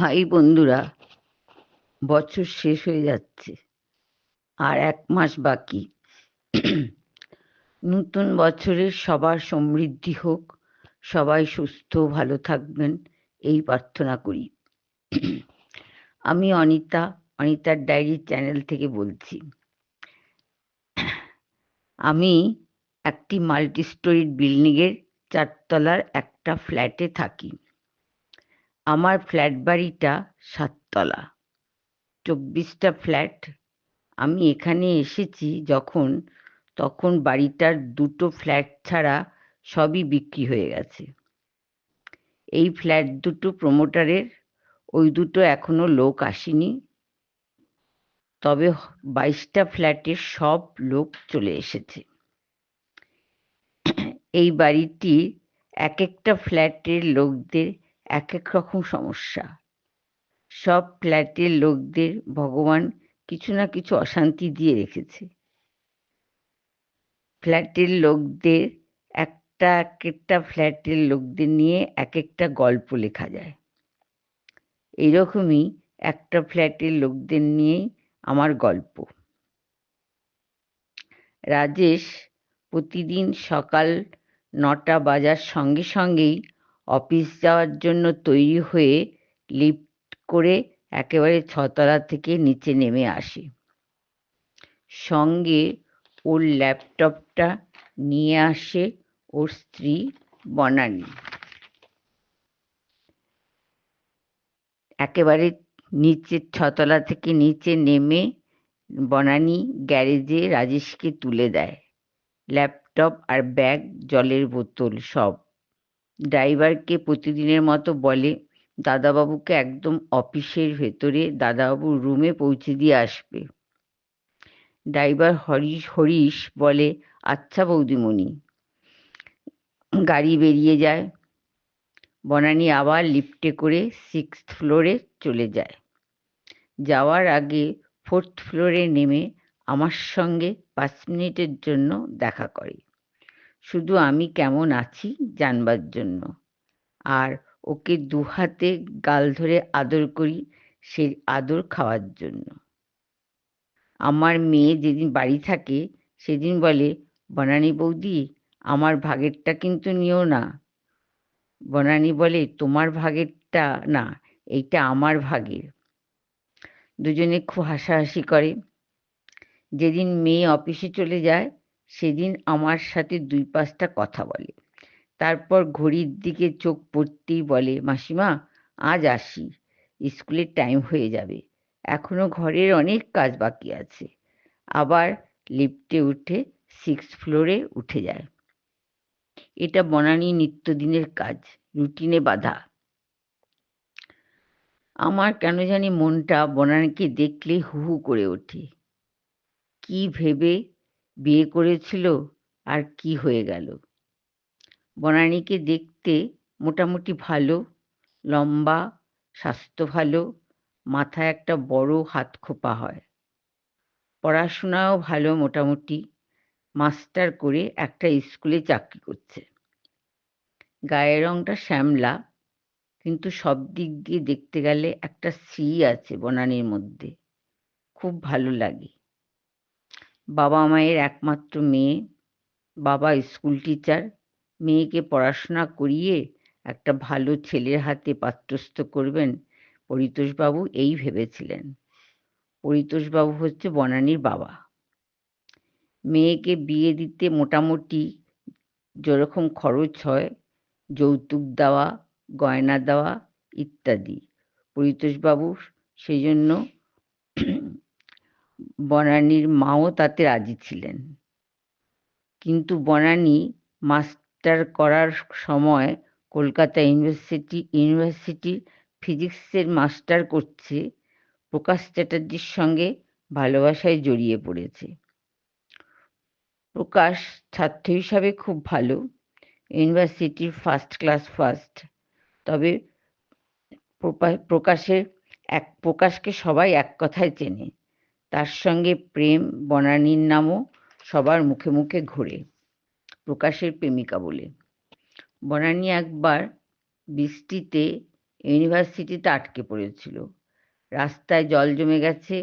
High বন্ধুরা, বছর শেষ হয়ে যাচ্ছে আর 1 মাস বাকি। নতুন বছরে সবার সমৃদ্ধি হোক, সবাই সুস্থ ভালো থাকবেন এই প্রার্থনা করি। আমি অনিতার ডায়েরি চ্যানেল থেকে বলছি। আমি একটি মাল্টি স্টোরিড বিল্ডিংয়ের 4 তলার একটা ফ্ল্যাটে থাকি। আমার ফ্ল্যাট বাড়িটা 7 তলা, 24টা ফ্ল্যাট। আমি এখানে এসেছি তখন বাড়িটার 2টো ফ্ল্যাট ছাড়া সবই বিক্রি হয়ে গেছে। এই ফ্ল্যাট দুটো প্রমোটারের, ওই দুটো এখনো লোক আসেনি, তবে 22টা ফ্ল্যাটের সব লোক চলে এসেছে। এই বাড়িটির এক একটা ফ্ল্যাটের লোকদের এক এক রকম সমস্যা। সব ফ্ল্যাটের লোকদের ভগবান কিছু না কিছু অশান্তি দিয়ে রেখেছে। ফ্ল্যাটের লোকদের একটা ফ্ল্যাটের লোকদের নিয়ে এক একটা গল্প লেখা যায়। এইরকমই একটা ফ্ল্যাটের লোকদের নিয়েই আমার গল্প। রাজেশ প্রতিদিন সকাল 9টা বাজার সঙ্গে সঙ্গেই অফিস যাওয়ার জন্য তৈরি হয়ে লিফট করে একেবারে 6 তলা থেকে নিচে নেমে আসে। সঙ্গে ওর ল্যাপটপটা নিয়ে আসে ওর স্ত্রী বনানী। একেবারে নিচে 6 তলা থেকে নিচে নেমে বনানী গ্যারেজে রাজেশকে তুলে দেয়। ল্যাপটপ আর ব্যাগ, জলের বোতল সব। ড্রাইভারকে প্রতিদিনের মতো বলে দাদাবাবুকে একদম অফিসের ভেতরে দাদাবাবুর রুমে পৌঁছে দিয়ে আসবে। ড্রাইভার হরিশ বলে, আচ্ছা বৌদিমণি। গাড়ি বেরিয়ে যায়। বনানী আবার লিফটে করে 6th ফ্লোরে চলে যায়। যাওয়ার আগে 4th ফ্লোরে নেমে আমার সঙ্গে 5 মিনিটের জন্য দেখা করে, শুধু আমি কেমন আছি জানবার জন্য, আর ওকে 2 হাতে গাল ধরে আদর করি সেই আদর খাওয়ার জন্য। আমার মেয়ে যেদিন বাড়ি থাকে সেদিন বলে, বনানী বৌদি আমার ভাগেরটা কিন্তু নিও না। বনানী বলে, তোমার ভাগেরটা না, এইটা আমার ভাগের। দুজনে খুব হাসাহাসি করে। যেদিন মেয়ে অফিসে চলে যায় সেদিন আমার সাথে 2-5টা কথা বলে, তারপর ঘড়ির দিকে চোখ পড়তেই বলে, মাসিমা আজ আসি, স্কুলের টাইম হয়ে যাবে, এখনো ঘরের অনেক কাজ বাকি আছে। আবার লিফটে উঠে 6th ফ্লোরে উঠে যায়। এটা বনানীর নিত্যদিনের কাজ, রুটিনে বাঁধা। আমার কেন জানি মনটা বনানীকে দেখলে হু হু করে ওঠে। কি ভেবে বিয়ে করেছিল আর কি হয়ে গেল। বনানীকে দেখতে মোটামুটি ভালো, লম্বা, স্বাস্থ্য ভালো, মাথায় একটা বড় হাতখোঁপা হয়। পড়াশোনাও ভালো মোটামুটি, মাস্টার করে একটা স্কুলে চাকরি করছে। গায়ের রংটা শ্যামলা, কিন্তু সব দিক দিয়ে দেখতে গেলে একটা শ্রী আছে বনানীর মধ্যে, খুব ভালো লাগে। বাবা মায়ের একমাত্র মেয়ে, বাবা স্কুল টিচার, মেয়েকে পড়াশোনা করিয়ে একটা ভালো ছেলের হাতে পাত্রস্থ করবেন পরিতোষবাবু এই ভেবেছিলেন। পরিতোষবাবু হচ্ছে বনানীর বাবা। মেয়েকে বিয়ে দিতে মোটামুটি যেরকম খরচ হয়, যৌতুক দেওয়া, গয়না দেওয়া ইত্যাদি, পরিতোষবাবু সেই জন্য বনানীর মাও তাতে রাজি ছিলেন। কিন্তু বনানী মাস্টার করার সময় কলকাতা ইউনিভার্সিটির ফিজিক্সের মাস্টার করছে, প্রকাশ চ্যাটার্জির সঙ্গে ভালোবাসায় জড়িয়ে পড়েছে। প্রকাশ ছাত্র হিসাবে খুব ভালো, ইউনিভার্সিটির ফার্স্ট ক্লাস ফার্স্ট। তবে প্রকাশকে সবাই এক কথায় চেনে, তার সঙ্গে প্রেম বনানীর নামও সবার মুখে মুখে ঘোরে, প্রকাশের প্রেমিকা বলে। বনানী একবার বৃষ্টিতে ইউনিভার্সিটিতে আটকে পড়েছিল। রাস্তায় জল জমে গেছে,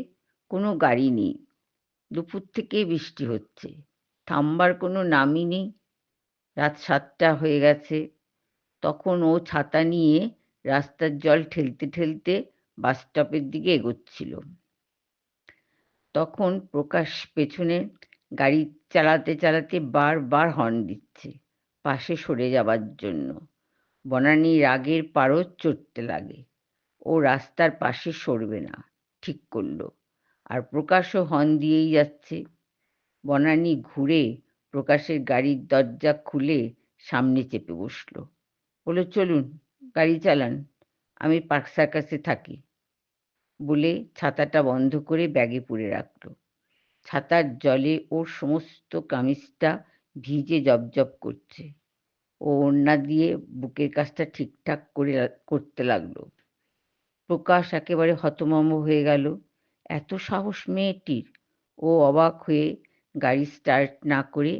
কোনো গাড়ি নেই। দুপুর থেকেই বৃষ্টি হচ্ছে, থামবার কোনো নামই নেই। রাত 7টা হয়ে গেছে। তখন ও ছাতা নিয়ে রাস্তার জল ঠেলতে ঠেলতে বাসস্টপের দিকে এগোচ্ছিল। তখন প্রকাশ পেছনে গাড়ি চালাতে চালাতে বারবার হর্ন দিচ্ছে, পাশে সরে যাবার জন্য। বনানী রাগের পারদ চড়তে লাগে। ও রাস্তার পাশে সরবে না, ঠিক করল। আর প্রকাশও হর্ন দিয়েই যাচ্ছে। বনানী ঘুরে প্রকাশের গাড়ির দরজা খুলে সামনে চেপে বসল। বলল, চলুন, গাড়ি চালান, আমি পার্ক সার্কাসে থাকি। বলে ছাতাটা বন্ধ করে ব্যাগে পুরে রাখল। ছাতার জলে ওর সমস্ত কামিজটা ভিজে জবজব করছে। ও ওড়না দিয়ে বুকের কাছটা ঠিকঠাক করতে লাগলো। প্রকাশ একেবারে হতভম্ব হয়ে গেল। এত সাহস মেয়েটির! ও অবাক হয়ে গাড়ি স্টার্ট না করে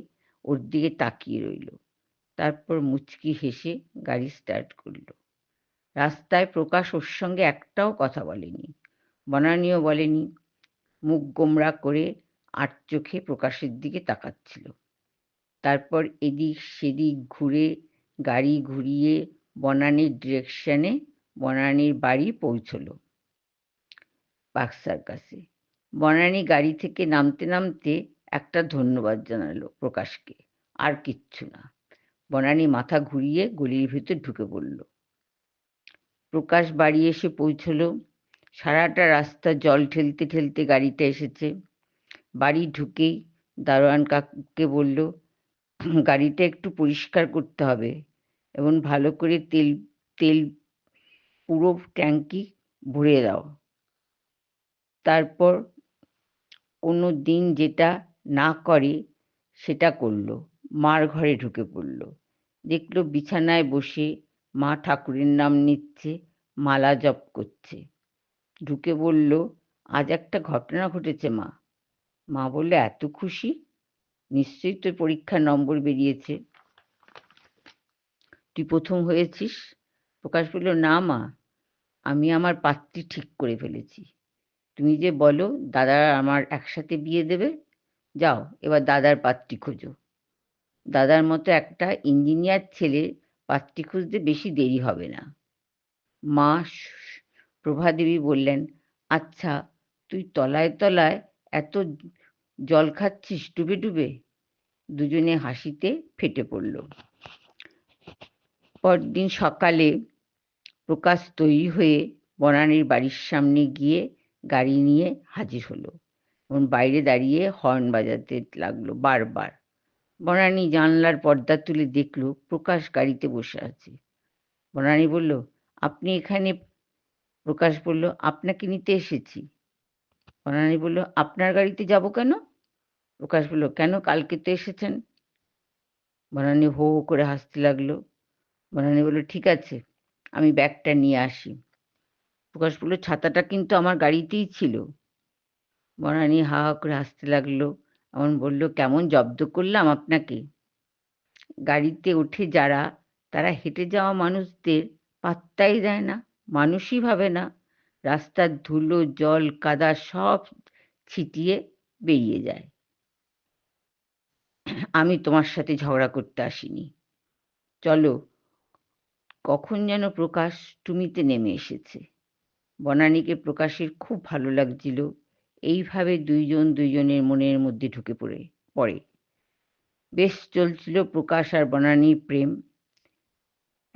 ওর দিকে তাকিয়ে রইল। তারপর মুচকি হেসে গাড়ি স্টার্ট করল। রাস্তায় প্রকাশ ওর সঙ্গে একটাও কথা বলেনি, বনানীও বলেনি। মুখ গোমড়া করে আট চোখে প্রকাশের দিকে তাকাচ্ছিল। তারপর এদিক সেদিক ঘুরে গাড়ি ঘুরিয়ে বনানীর ডিরেকশনে বনানীর বাড়ি পৌঁছল। পার্ক সার্কাসে বনানী গাড়ি থেকে নামতে নামতে একটা ধন্যবাদ জানালো প্রকাশকে, আর কিচ্ছু না। বনানী মাথা ঘুরিয়ে গলির ভিতর ঢুকে পড়ল। প্রকাশ বাড়ি এসে পৌঁছল। সারাটা রাস্তা জল ঠেলতে ঠেলতে গাড়িটা এসেছে। বাড়ি ঢুকেই দারোয়ান কাকুকে বলল, গাড়িটা একটু পরিষ্কার করতে হবে এবং ভালো করে তেল তেল পুরো ট্যাঙ্কি ভরে দাও। তারপর কোনো দিন যেটা না করে সেটা করলো। মার ঘরে ঢুকে পড়ল। দেখলো বিছানায় বসে মা ঠাকুরের নাম নিচ্ছে, মালা জপ করছে। ঢুকে বলল, আজ একটা ঘটনা ঘটেছে মা। মা বললে, এত খুশি? নিশ্চয়ই তোর পরীক্ষার নম্বর বেরিয়েছে, তুই প্রথম হয়েছিস। প্রকাশ বলল, না মা, আমি আমার পাত্রী ঠিক করে ফেলেছি। তুমি যে বলো দাদা আমার একসাথে বিয়ে দেবে, যাও এবার দাদার পাত্রী খোঁজো। দাদার মতো একটা ইঞ্জিনিয়ার ছেলের পাত্রী খুঁজতে বেশি দেরি হবে না। মা প্রভাদেবী বললেন, আচ্ছা, তুই তলায় তলায় এত জল খাচ্ছিস ডুবে ডুবে? দুজনে হাসিতে ফেটে পড়ল। পরদিন সকালে প্রকাশ তৈরি হয়ে বনানীর বাড়ির সামনে গিয়ে গাড়ি নিয়ে হাজির হলো এবং বাইরে দাঁড়িয়ে হর্ন বাজাতে লাগলো বারবার। বনানী জানলার পর্দা তুলে দেখল প্রকাশ গাড়িতে বসে আছে। বনানী বলল, আপনি এখানে? প্রকাশ বলল, আপনাকে নিতে এসেছি। বনানী বলল, আপনার গাড়িতে যাব কেন? প্রকাশ বলল, কেন, কালকে তো এসেছেন। বনানী হো হো করে হাসতে লাগলো। বনানী বলল, ঠিক আছে, আমি ব্যাগটা নিয়ে আসি। প্রকাশ বলল, ছাতাটা কিন্তু আমার গাড়িতেই ছিল। বনানী হা হা করে হাসতে লাগলো। এমন বলল, কেমন জব্দ করলাম আপনাকে? গাড়িতে ওঠে যারা, তারা হেঁটে যাওয়া মানুষদের পাত্তাই দেয় না, মানুষই ভাবে না। রাস্তার ধুলো জল কাদা সব ছিটিয়ে বেরিয়ে যায়। আমি তোমার সাথে ঝগড়া করতে আসিনি, চলো। কখন যেন প্রকাশ টুমিতে নেমে এসেছে। বনানীকে প্রকাশের খুব ভালো লাগছিল। এইভাবে দুইজন দুইজনের মনের মধ্যে ঢুকে পড়ে। বেশ চলছিল প্রকাশ আর বনানীর প্রেম।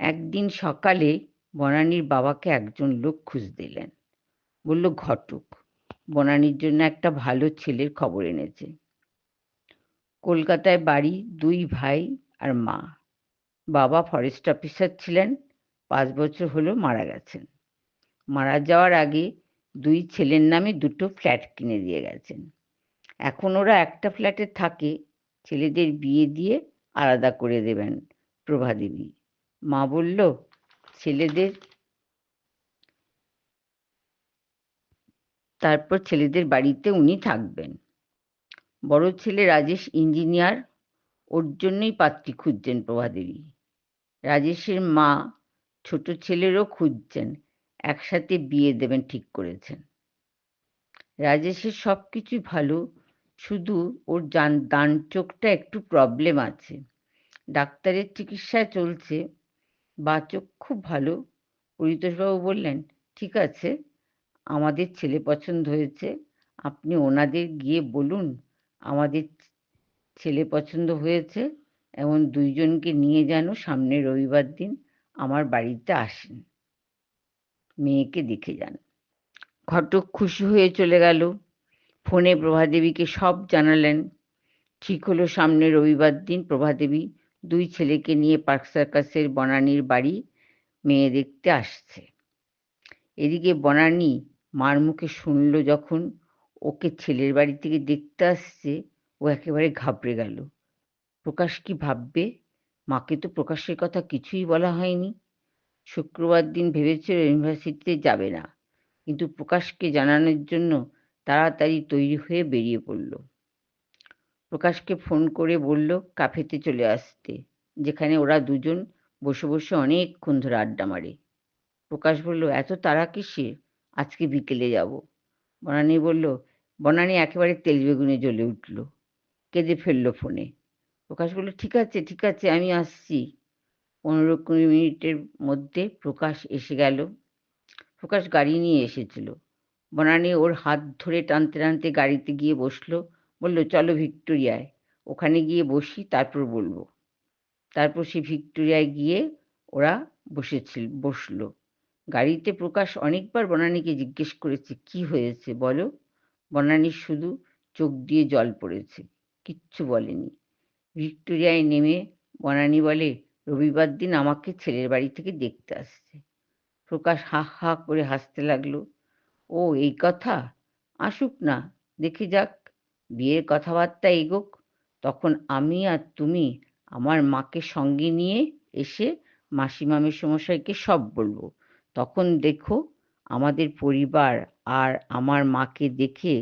একদিন সকালে বনানীর বাবাকে একজন লোক খুঁজতে এলেন। বলল, ঘটক বনানীর জন্য একটা ভালো ছেলের খবর এনেছে। কলকাতায় বাড়ি, 2 ভাই আর মা। বাবা ফরেস্ট অফিসার ছিলেন, 5 বছর হলো মারা গেছেন। মারা যাওয়ার আগে 2 ছেলের নামে 2টো ফ্ল্যাট কিনে দিয়ে গেছেন। এখন ওরা একটা ফ্ল্যাটে থাকে। ছেলেদের বিয়ে দিয়ে আলাদা করে দেবেন প্রভাদেবী। মা বলল, তারপর ছেলেদের বাড়িতে উনি থাকবেন। বড় ছেলে রাজেশ ইঞ্জিনিয়ার, ওর জন্যই পাত্রী খুঁজছেন প্রভাদেবী। রাজেশের মা ছোট ছেলেরও খুঁজছেন, একসাথে বিয়ে দেবেন ঠিক করেছেন। রাজেশের সব কিছুই ভালো, শুধু ওর ডান চোখটা একটু প্রবলেম আছে। ডাক্তারের চিকিৎসায় চলছে। বাঁ চোখ খুব ভালো। পরিতোষবাবু বললেন, ঠিক আছে, আমাদের ছেলে পছন্দ হয়েছে। আপনি ওনাদের গিয়ে বলুন আমাদের ছেলে পছন্দ হয়েছে, এমন 2 জনকে নিয়ে যেন সামনের রবিবার দিন আমার বাড়িতে আসেন, মেয়েকে দেখে যান। ঘটক খুশি হয়ে চলে গেল। ফোনে প্রভাদেবীকে সব জানালেন। ঠিক হলো সামনের রবিবার দিন প্রভাদেবী 2 ছেলেকে নিয়ে পার্ক সার্কাসের বনানীর বাড়ি মেয়ে দেখতে আসছে। এদিকে বনানী মার মুখে শুনল যখন ওকে ছেলের বাড়ি থেকে দেখতে আসছে, ও একেবারে ঘাবড়ে গেল। প্রকাশ কি ভাববে? মাকে তো প্রকাশের কথা কিছুই বলা হয়নি। শুক্রবার দিন ভেবেছিল ইউনিভার্সিটিতে যাবে না, কিন্তু প্রকাশকে জানানোর জন্য তাড়াতাড়ি তৈরি হয়ে বেরিয়ে পড়ল। প্রকাশকে ফোন করে বলল ক্যাফেতে চলে আসতে, যেখানে ওরা 2 জন বসে বসে অনেকক্ষণ ধরে আড্ডা মারে। প্রকাশ বলল, এত তাড়া কিসের? আজকে বিকেলে যাব। বনানী বলল, বনানী একেবারে তেলবেগুনে জ্বলে উঠল, কেঁদে ফেলল ফোনে। প্রকাশ বলল, ঠিক আছে ঠিক আছে, আমি আসছি। 15-20 মিনিটের মধ্যে প্রকাশ এসে গেল। প্রকাশ গাড়ি নিয়ে এসেছিল। বনানী ওর হাত ধরে টানতে টানতে গাড়িতে গিয়ে বসলো। বলল, চলো ভিক্টোরিয়ায়, ওখানে গিয়ে বসি, তারপর বলবো। তারপর সে ভিক্টোরিয়ায় গিয়ে ওরা বসলো। গাড়িতে প্রকাশ অনেকবার বনানীকে জিজ্ঞেস করেছে, কি হয়েছে বলো? বনানীর শুধু চোখ দিয়ে জল পড়েছে, কিচ্ছু বলেনি। ভিক্টোরিয়ায় নেমে বনানী বলে, রবিবার দিন আমাকে ছেলের বাড়ি থেকে দেখতে আসছে। প্রকাশ হা হা করে হাসতে লাগলো। ও এই কথা, আসুক না, দেখে যাক, বিয়ের কথাবার্তা এগোক, তখন আমি আর তুমি আমার মাকে সঙ্গে নিয়ে এসে মাসিমা মেসোমশাইকে সব বলবো। তখন দেখো আমাদের পরিবার আর আমার মাকে দেখে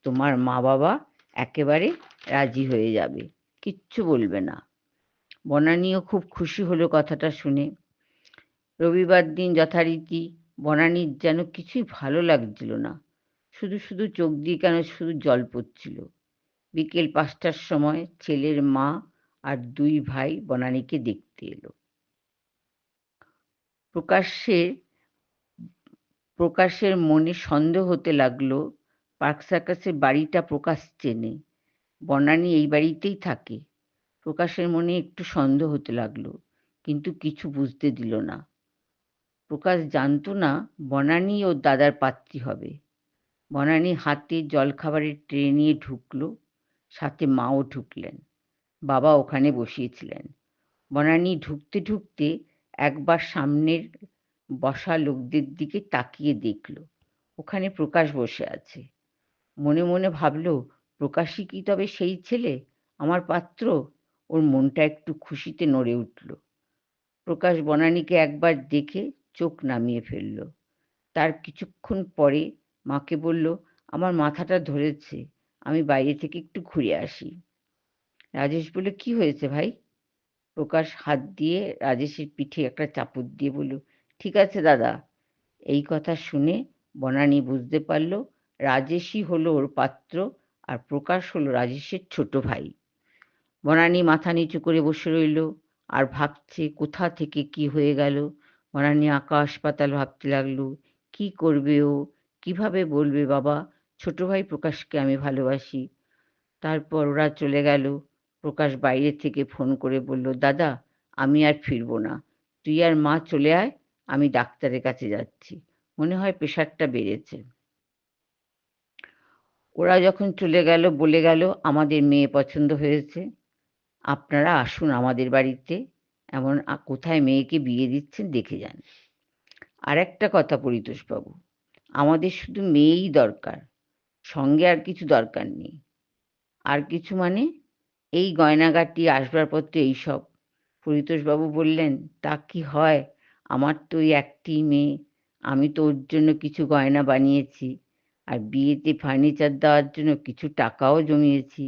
তোমার মা বাবা একেবারে রাজি হয়ে যাবে, কিচ্ছু বলবে না। বনানীও খুব খুশি হলো কথাটা শুনে। রবিবার দিন যথারীতি বনানীর যেন কিছুই ভালো লাগছিল না। শুধু শুধু চোখ দিয়ে কেন শুধু জল পড়ছিল। বিকেল 5টার সময় ছেলের মা আর 2 ভাই বনানীকে দেখতে এলো। প্রকাশের মনে সন্দেহ হতে লাগলো, পার্ক সার্কাসের বাড়িটা প্রকাশ চেনে, বনানী এই বাড়িতেই থাকে। প্রকাশের মনে একটু সন্দেহ হতে লাগলো, কিন্তু কিছু বুঝতে দিল না। প্রকাশ জানতো না বনানী ওর দাদার পাত্রী হবে। বনানী হাতে জলখাবারের ট্রে নিয়ে ঢুকলো, সাথে মাও ঢুকলেন। বাবা ওখানে বসিয়েছিলেন। বনানী ঢুকতে ঢুকতে একবার সামনের বসা লোকদের দিকে তাকিয়ে দেখল, ওখানে প্রকাশ বসে আছে। মনে মনে ভাবল, প্রকাশই কি তবে সেই ছেলে, আমার পাত্র? ওর মনটা একটু খুশিতে নড়ে উঠল। প্রকাশ বনানীকে একবার দেখে চোখ নামিয়ে ফেলল। তার কিছুক্ষণ পরে মাকে বলল, আমার মাথাটা ধরেছে, আমি বাইরে থেকে একটু ঘুরে আসি। রাজেশ বলল, কি হয়েছে ভাই? প্রকাশ হাত দিয়ে রাজেশের পিঠে একটা চাপড় দিয়ে বলল, ঠিক আছে দাদা। এই কথা শুনে বনানী বুঝতে পারল রাজেশই হলো ওর পাত্র, আর প্রকাশ হলো রাজেশের ছোট ভাই। বনানী মাথা নিচু করে বসে রইল আর ভাবছে কোথা থেকে কি হয়ে গেল। বনানী আকাশ পাতাল ভাবতে লাগলো, কি করবে ও, কিভাবে বলবে বাবা ছোট ভাই প্রকাশকে আমি ভালোবাসি। তারপর ওরা চলে গেল। প্রকাশ বাইরে থেকে ফোন করে বলল, দাদা আমি আর ফিরবো না, তুই আর মা চলে আয়, আমি ডাক্তারের কাছে যাচ্ছি, মনে হয় প্রেশারটা বেড়েছে। ওরা যখন চলে গেল বলে গেল, আমাদের মেয়ে পছন্দ হয়েছে, আপনারা আসুন আমাদের বাড়িতে, এমন কোথায় মেয়েকে বিয়ে দিচ্ছেন দেখে যান। আর একটা কথা পরিতোষবাবু, আমাদের শুধু মেয়েই দরকার, সঙ্গে আর কিছু দরকার নেই। আর কিছু মানে? এই গয়নাগাটি, আসবাবপত্র, এইসব। পরিতোষবাবু বললেন, তা কি হয়, আমার তো ওই একটিই মেয়ে, আমি তো ওর জন্য কিছু গয়না বানিয়েছি, আর বিয়েতে ফার্নিচার দেওয়ার জন্য কিছু টাকাও জমিয়েছি।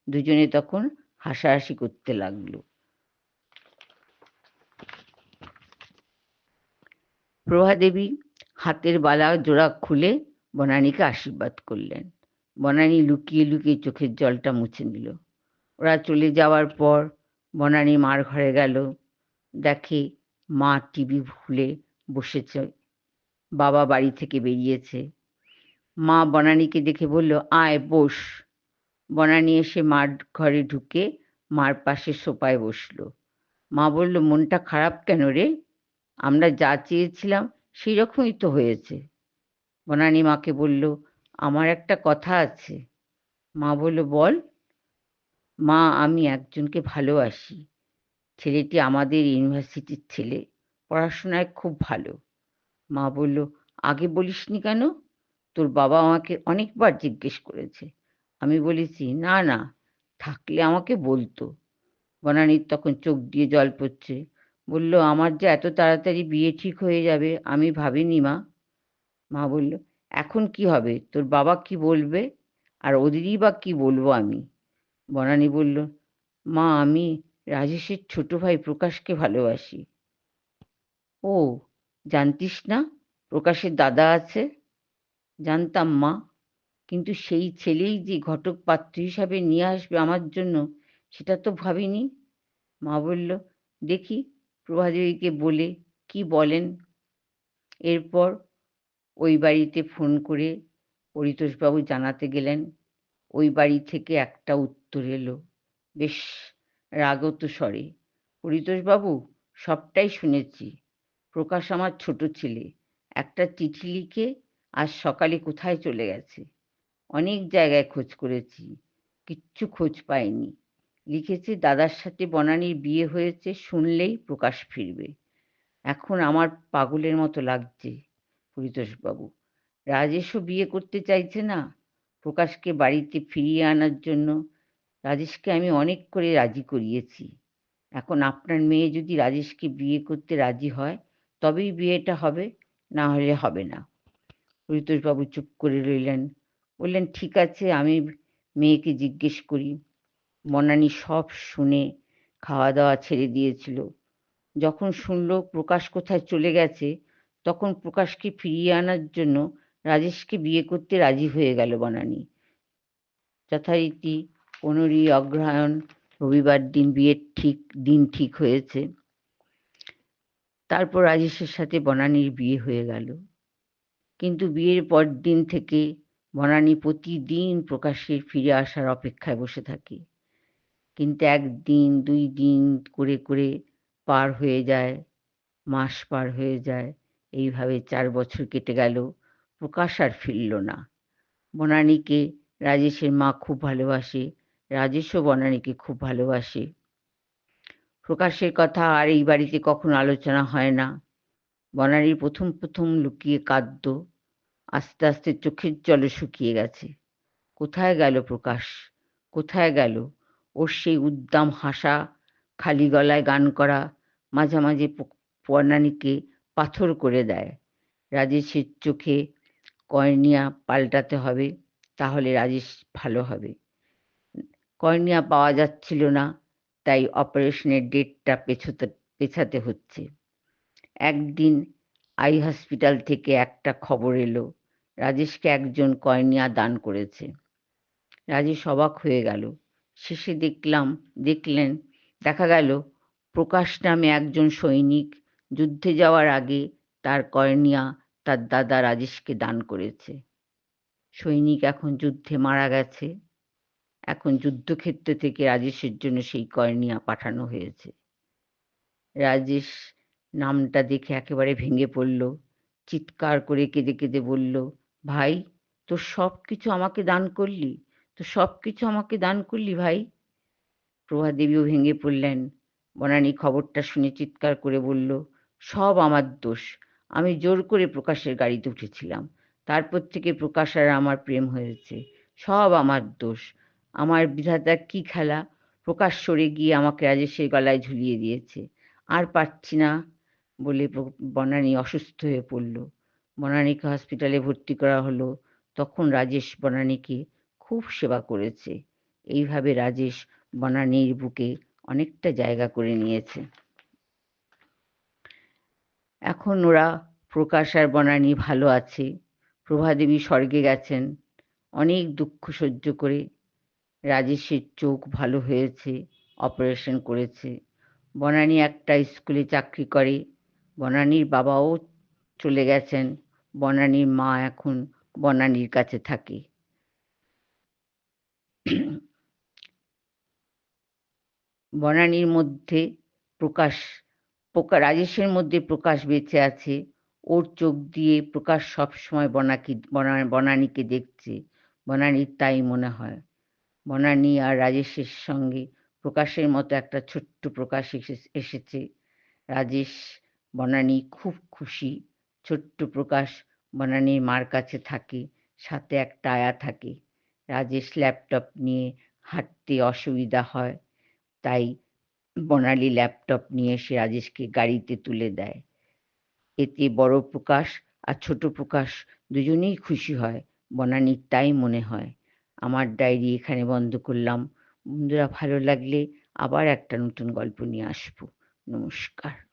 দুজনে তখন হাসাহাসি করতে লাগলো। প্রভাদেবী হাতের বালা জোড়া খুলে বনানীকে আশীর্বাদ করলেন। বনানী লুকিয়ে লুকিয়ে চোখের জলটা মুছে নিল। ওরা চলে যাওয়ার পর বনানী মার ঘরে গেল। দেখে মা টিভি খুলে বসেছে, বাবা বাড়ি থেকে বেরিয়েছে। মা বনানীকে দেখে বলল, আয় বস। বনানী এসে মার ঘরে ঢুকে মার পাশে সোফায় বসলো। মা বলল, মনটা খারাপ কেন রে? আমরা যা চেয়েছিলাম সেই রকমই তো হয়েছে। বনানী মাকে বলল, আমার একটা কথা আছে। মা বলল, বল। মা, আমি একজনকে ভালোবাসি। ছেলেটি আমাদের ইউনিভার্সিটির ছেলে, পড়াশোনায় খুব ভালো। মা বলল, আগে বলিসনি কেন? তোর বাবা আমাকে অনেকবার জিজ্ঞেস করেছে। আমি বলেছি, না না, থাকলে আমাকে বলতো। বনানীর তখন চোখ দিয়ে জল পড়ছে। বলল, আমার যে এত তাড়াতাড়ি বিয়ে ঠিক হয়ে যাবে আমি ভাবিনি মা। মা বলল, এখন কি হবে? তোর বাবা কি বলবে? আর ওদেরই বা কি বলবো আমি? বনানী বলল, মা, আমি রাজেশের ছোট ভাই প্রকাশকে ভালোবাসি। ও, জানতিস না প্রকাশের দাদা আছে? জানতাম মা, কিন্তু সেই ছেলেই যে ঘটক পাত্র হিসাবে নিয়ে আসবে আমার জন্য, সেটা তো ভাবিনি। মা বলল, দেখি প্রভাদেবীকে বলে কি বলেন। এরপর ওই বাড়িতে ফোন করে পরিতোষবাবু জানাতে গেলেন। ওই বাড়ি থেকে একটা উত্তর এলো, বেশ রাগত স্বরে। পরিতোষবাবু, সবটাই শুনেছি। প্রকাশ আমার ছোট ছেলে। একটা চিঠি লিখে আজ সকালে কোথায় চলে গেছে। অনেক জায়গায় খোঁজ করেছি, কিচ্ছু খোঁজ পাইনি। লিখেছে দাদার সাথে বনানীর বিয়ে হয়েছে, শুনলেই প্রকাশ ফিরবে। এখন আমার পাগলের মতো লাগছে পরিতোষবাবু। রাজেশও বিয়ে করতে চাইছে না। প্রকাশকে বাড়িতে ফিরিয়ে আনার জন্য রাজেশকে আমি অনেক করে রাজি করিয়েছি। এখন আপনার মেয়ে যদি রাজেশকে বিয়ে করতে রাজি হয় তবেই বিয়েটা হবে, না হলে হবে না। পরিতোষবাবু চুপ করে রইলেন। বললেন, ঠিক আছে, আমি মেয়েকে জিজ্ঞেস করি। বনানী সব শুনে খাওয়া দাওয়া ছেড়ে দিয়েছিল। যখন শুনল প্রকাশ কোথায় চলে গেছে, তখন প্রকাশকে ফিরিয়ে আনার জন্য রাজেশকে বিয়ে করতে রাজি হয়ে গেল বনানী। যথারীতি 15ই অগ্রহায়ণ রবিবার দিন বিয়ের দিন ঠিক হয়েছে। তারপর রাজেশের সাথে বনানীর বিয়ে হয়ে গেল। কিন্তু বিয়ের পর দিন থেকে বনানী প্রতিদিন প্রকাশের ফিরে আসার অপেক্ষায় বসে থাকে। কিন্তু 1 দিন 2 দিন করে করে পার হয়ে যায়, মাস পার হয়ে যায়। এইভাবে 4 বছর কেটে গেল। প্রকাশ আর ফিরল না। বনানীকে রাজেশের মা খুব ভালোবাসে, রাজেশও বনানীকে খুব ভালোবাসে। প্রকাশের কথা আর এই বাড়িতে কখনো আলোচনা হয় না। বনানী প্রথম প্রথম লুকিয়ে কাঁদত, আস্তে আস্তে চোখের জলে শুকিয়ে গেছে। কোথায় গেল প্রকাশ? কোথায় গেল ওর সেই উদ্দাম হাসা, খালি গলায় গান করা? মাঝে মাঝে বনানীকে পাথর করে দেয়। রাজেশের চোখে কর্নিয়া পাল্টাতে হবে, তাহলে রাজেশ ভালো হবে। কর্নিয়া পাওয়া যাচ্ছিল না, তাই অপারেশনের ডেটটা পেছাতে হচ্ছে। একদিন আই হসপিটাল থেকে একটা খবর এলো, রাজেশকে একজন কর্নিয়া দান করেছে। রাজেশ অবাক হয়ে গেল। শেষে দেখা গেল প্রকাশ নামে একজন সৈনিক যুদ্ধে যাওয়ার আগে তার কর্নিয়া তার দাদা রাজেশকে দান করেছে। সৈনিক এখন যুদ্ধে মারা গেছে। এখন যুদ্ধক্ষেত্র থেকে রাজেশের জন্য সেই কর্নিয়া পাঠানো হয়েছে। রাজেশ নামটা দেখে একেবারে ভেঙে পড়ল। চিৎকার করে কেঁদে কেঁদে বলল, ভাই, তোর সব কিছু আমাকে দান করলি, তোর সব কিছু আমাকে দান করলি ভাই। প্রভাদেবীও ভেঙে পড়লেন। বনানী খবরটা শুনে চিৎকার করে বলল, সব আমার দোষ। আমি জোর করে প্রকাশের গাড়িতে উঠেছিলাম। তারপর থেকে প্রকাশ আর আমার প্রেম হয়েছে। সব আমার দোষ। আমার বিধাতার কি খেলা! প্রকাশ সরে গিয়ে আমাকে রাজেশের গলায় ঝুলিয়ে দিয়েছে। আর পারছি না বলে বনানী অসুস্থ হয়ে পড়ল। বনানীকে হসপিটালে ভর্তি করা হলো। তখন রাজেশ বনানীকে খুব সেবা করেছে। এইভাবে রাজেশ বনানীর বুকে অনেকটা জায়গা করে নিয়েছে। এখন ওরা প্রকাশ আর বনানী ভালো আছে। প্রভাদেবী স্বর্গে গেছেন। অনেক দুঃখ সহ্য করে। রাজেশের চোখ ভালো হয়েছে, অপারেশন করেছে। বনানী একটা স্কুলে চাকরি করে। বনানীর বাবাও চলে গেছেন। বনানীর মা এখন বনানীর কাছে থাকে। বনানীর মধ্যে প্রকাশ রাজেশের মধ্যে প্রকাশ বেঁচে আছে। ওর চোখ দিয়ে প্রকাশ সবসময় বনানীকে দেখছে। বনানীর তাই মনে হয়। বনানী আর রাজেশের সঙ্গে প্রকাশের মতো একটা ছোট্ট প্রকাশ এসেছে। রাজেশ, বনানী খুব খুশি। ছোট্ট প্রকাশ বনানীর মার কাছে থাকে, সাথে একটা আয়া থাকে। রাজেশ ল্যাপটপ নিয়ে হাঁটতে অসুবিধা হয়, তাই বনানী ল্যাপটপ নিয়ে এসে রাজেশকে গাড়িতে তুলে দেয়। এতে বড় প্রকাশ আর ছোট প্রকাশ দুজনেই খুশি হয়। বনানীর তাই মনে হয়। আমার ডায়েরি এখানে বন্ধ করলাম। বন্ধুরা, ভালো লাগলে আবার একটা নতুন গল্প নিয়ে আসবো। নমস্কার।